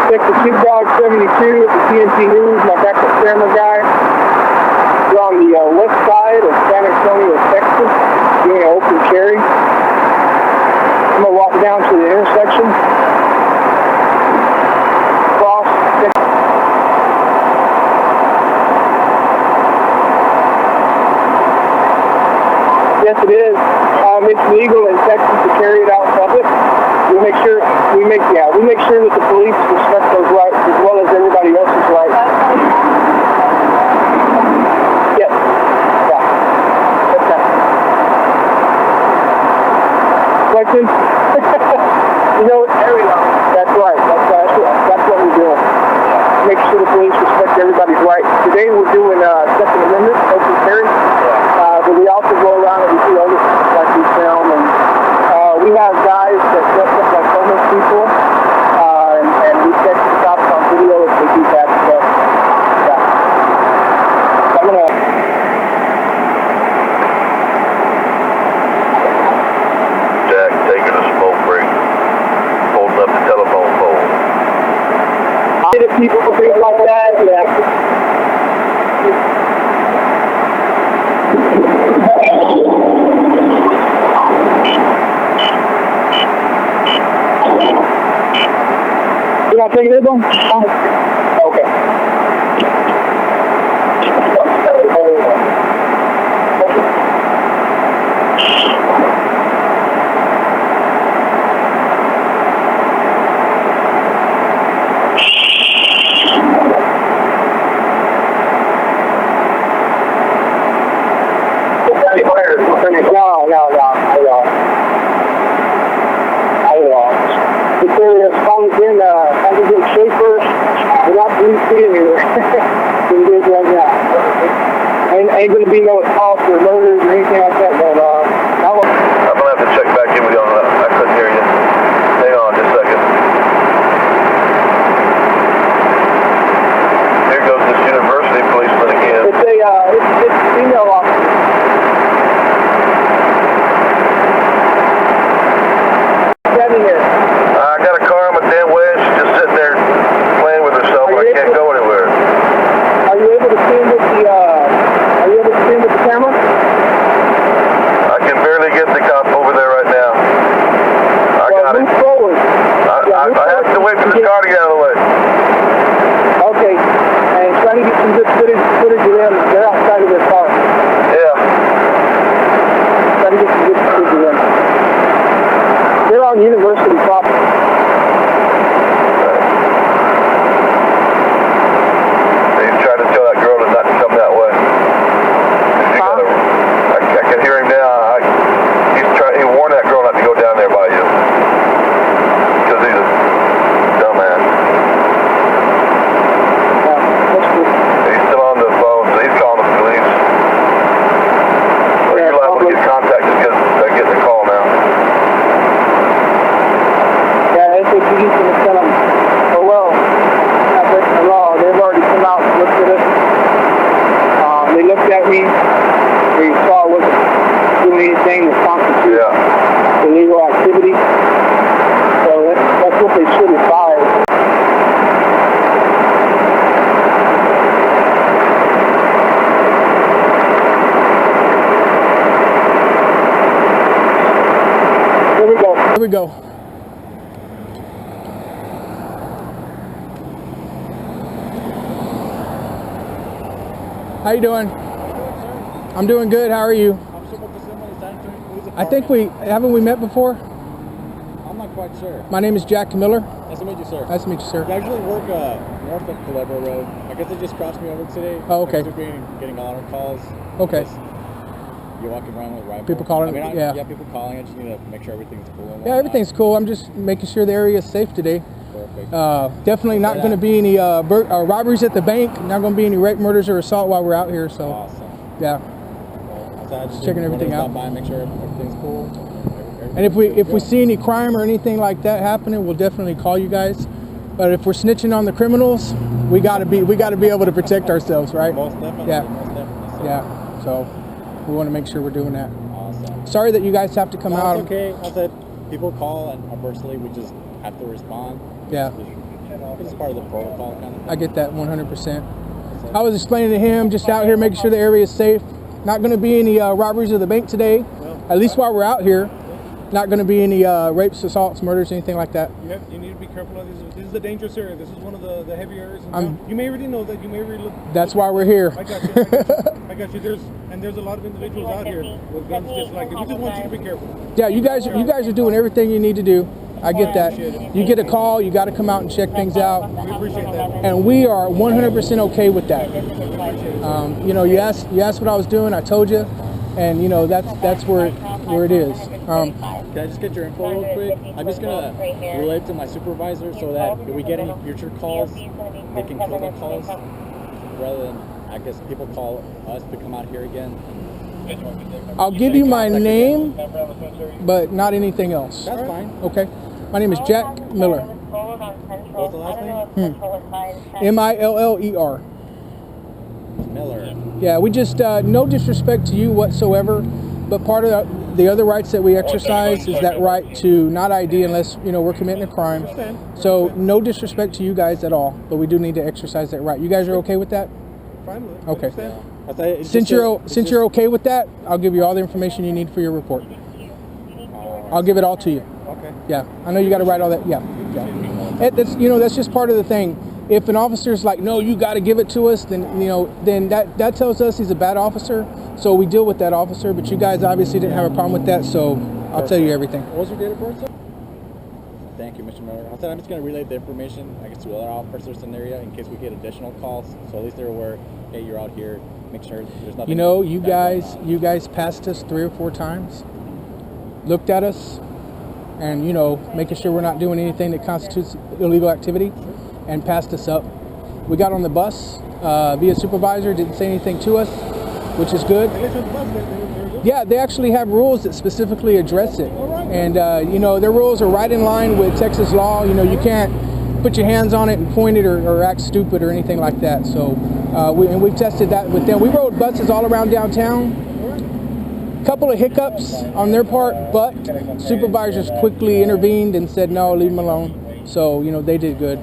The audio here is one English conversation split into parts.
Detective Sheepdog 72 at the TNT News, my backup camera guy. We're on the west side of San Antonio, Texas, doing an open carry. I'm going to walk down to the intersection. Cross. Yes, it is. It's legal in Texas to carry it out public. We make sure that the police respect those rights as well as everybody else's rights. Yes. Yeah. Okay. Question? You know, that's right. That's what we're doing. Make sure the police respect everybody's rights. Today we're doing Second Amendment, open carry. But we also go around and we see other like we film, and we have guys that dress up like homeless people, and we catch the cops on video if they do that stuff. Yeah. I'm gonna. Jack taking a smoke break, holding up the telephone pole. If people think like that, yeah. You want to take this one? Okay. Ain't going to be no call for murders or anything like that, but I'm going to have to check back in with you on that. I couldn't hear you. Hang on just a second. Here goes this university policeman again. It's a female officer. Standing here. I got a car on my damn wedge, just sitting there playing with herself. I can't go anywhere. Are you able to see with the camera? I can barely get the cop over there right now. I got it. Move forward. I have to wait for the car to get out of the way. Okay. And trying to get some good footage of them. They're outside of their car. Yeah. Trying to get some good footage of them. They're on university property. He's trying to tell that girl to not come that way. I can hear him now. He warned that girl not to go down there by you. Because he's a dumbass. He's still on the phone, so he's calling the police. Well, you're liable to get contact just because they're getting the call now. Yeah, SAPD is going to send them. Oh, well, not breaking the law. They've already come out and looked at us. They looked at me. They saw I wasn't doing anything that constitutes illegal activity. So that's what they should have fired. Here we go. Here we go. How you doing? I'm doing good. How are you? I think haven't we met before? I'm not quite sure. My name is Jack Miller. Nice to meet you, sir. Nice to meet you, sir. I actually work north of Culebra Road. I guess they just crossed me over today. Oh, okay. I've been getting a lot of calls. Okay. You're walking around with rifles. People calling? Yeah, people calling. I just need to make sure everything's cool. Yeah, everything's cool. I'm just making sure the area is safe today. Perfect. Definitely not going to be any robberies at the bank. Not going to be any rape, murders, or assault while we're out here. So, awesome. Yeah. Just checking everything out. Stop by and make sure everything's cool. And if we see any crime or anything like that happening, we'll definitely call you guys. But if we're snitching on the criminals, we gotta be able to protect ourselves, right? Most definitely. Yeah. Most definitely. So. Yeah. So we want to make sure we're doing that. Awesome. Sorry that you guys have to come out. It's okay. I said people call, and unfortunately we just have to respond. Yeah. It's part of the protocol kind of thing. I get that 100%. I was explaining to him, just out here making sure the area is safe. Not going to be any robberies of the bank today, at least while we're out here. Not going to be any rapes, assaults, murders, anything like that. You need to be careful of this. This is a dangerous area. This is one of the heavier areas in town. You may already know that. You may already look. That's why we're here. I got you. I got you. There's a lot of individuals out here with guns just like it. We just want you to be careful. Yeah, you guys are doing everything you need to do. I get that. You get a call, you got to come out and check things out. We appreciate that. And we are 100% okay with that. You know, you asked what I was doing. I told you, and you know that's where it is. Can I just get your info real quick? I'm just gonna relate to my supervisor so that if we get any future calls, they can kill the calls rather than, I guess, people call us to come out here again. I'll give you my name, but not anything else. That's fine. Okay. My name is Jack Miller. What's the last name? Miller. Miller. Yeah, we just, no disrespect to you whatsoever, but part of the other rights that we exercise is that right to not ID unless, you know, we're committing a crime. So no disrespect to you guys at all, but we do need to exercise that right. You guys are okay with that? Fine with it. Okay. Understand? Since you're okay with that, I'll give you all the information you need for your report. I'll give it all to you. Okay. Yeah, I know you got to write all that. Yeah. That's just part of the thing. If an officer's like, no, you got to give it to us, then that tells us he's a bad officer. So we deal with that officer. But you guys obviously didn't have a problem with that, so I'll tell you everything. What was your date of birth, sir? Thank you, Mr. Miller. I'm just going to relay the information, I guess, to other officers in the area in case we get additional calls. So at least they're aware, hey, you're out here. Make sure there's nothing. You know, you guys passed us 3 or 4 times, looked at us, and making sure we're not doing anything that constitutes illegal activity, and passed us up. We got on the bus via supervisor, didn't say anything to us, which is good. Yeah, they actually have rules that specifically address it, and their rules are right in line with Texas law. You can't put your hands on it and point it or act stupid or anything like that. So we've tested that with them. We rode buses all around downtown. Couple of hiccups on their part, but supervisors quickly intervened and said no, leave them alone. So they did good.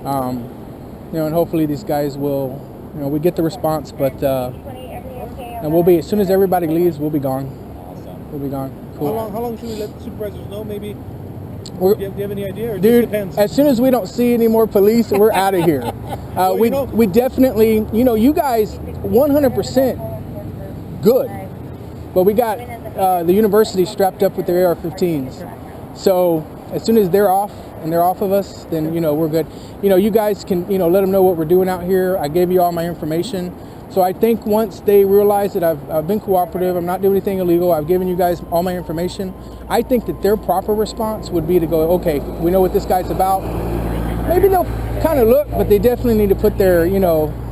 And hopefully these guys will, we get the response, but and we'll be, as soon as everybody leaves, we'll be gone. Awesome. We'll be gone. Cool. How long should we let the supervisors know? Maybe. Do you have any idea? Or it Dude, just depends? as soon as we don't see any more police, we're out of here. We definitely, you guys, 100% good. But we got the university strapped up with their AR-15s. So as soon as they're off and they're off of us, then we're good. You guys can let them know what we're doing out here. I gave you all my information. So I think once they realize that I've been cooperative, I'm not doing anything illegal, I've given you guys all my information, I think that their proper response would be to go, okay, we know what this guy's about. Maybe they'll kind of look, but they definitely need to put their,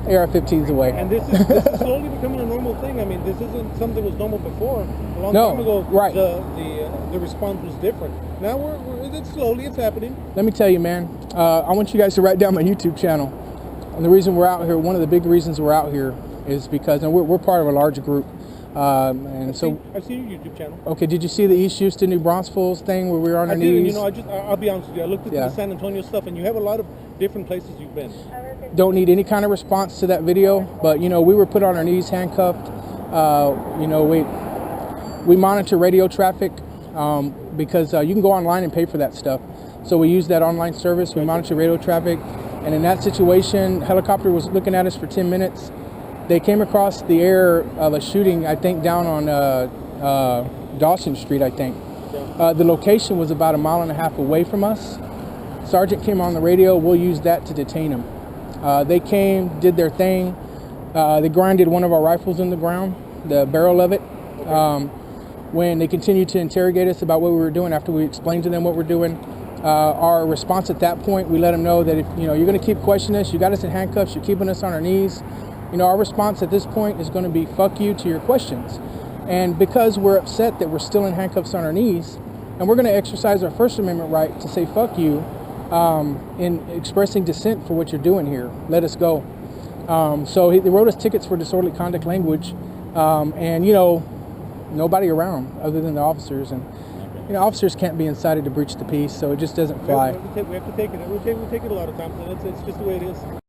AR-15s away. And this is slowly becoming a normal thing. I mean, this isn't something that was normal before. A long time ago, right. The response was different. Now it's slowly, it's happening. Let me tell you, man, I want you guys to write down my YouTube channel. And the reason we're out here, one of the big reasons we're out here is because we're part of a large group. And so I've seen your YouTube channel. Okay, did you see the East Houston, New Braunfels thing where we were on our knees? I'll be honest with you. I looked at the San Antonio stuff, and you have a lot of different places you've been. Don't need any kind of response to that video, but we were put on our knees, handcuffed. We monitor radio traffic because you can go online and pay for that stuff. So we use that online service. We monitor radio traffic, and in that situation, helicopter was looking at us for 10 minutes. They came across the air of a shooting, I think, down on Dawson Street, I think. The location was about 1.5 miles away from us. Sergeant came on the radio. We'll use that to detain him. They came, did their thing. They grinded one of our rifles in the ground, the barrel of it. When they continued to interrogate us about what we were doing after we explained to them what we're doing, our response at that point, we let them know that if you're going to keep questioning us, you got us in handcuffs, you're keeping us on our knees. Our response at this point is going to be fuck you to your questions. And because we're upset that we're still in handcuffs on our knees, and we're going to exercise our First Amendment right to say fuck you in expressing dissent for what you're doing here. Let us go. So they wrote us tickets for disorderly conduct language, and nobody around other than the officers. And You know, officers can't be incited to breach the peace, so it just doesn't fly. We have to take it. We take it a lot of times, and it's just the way it is.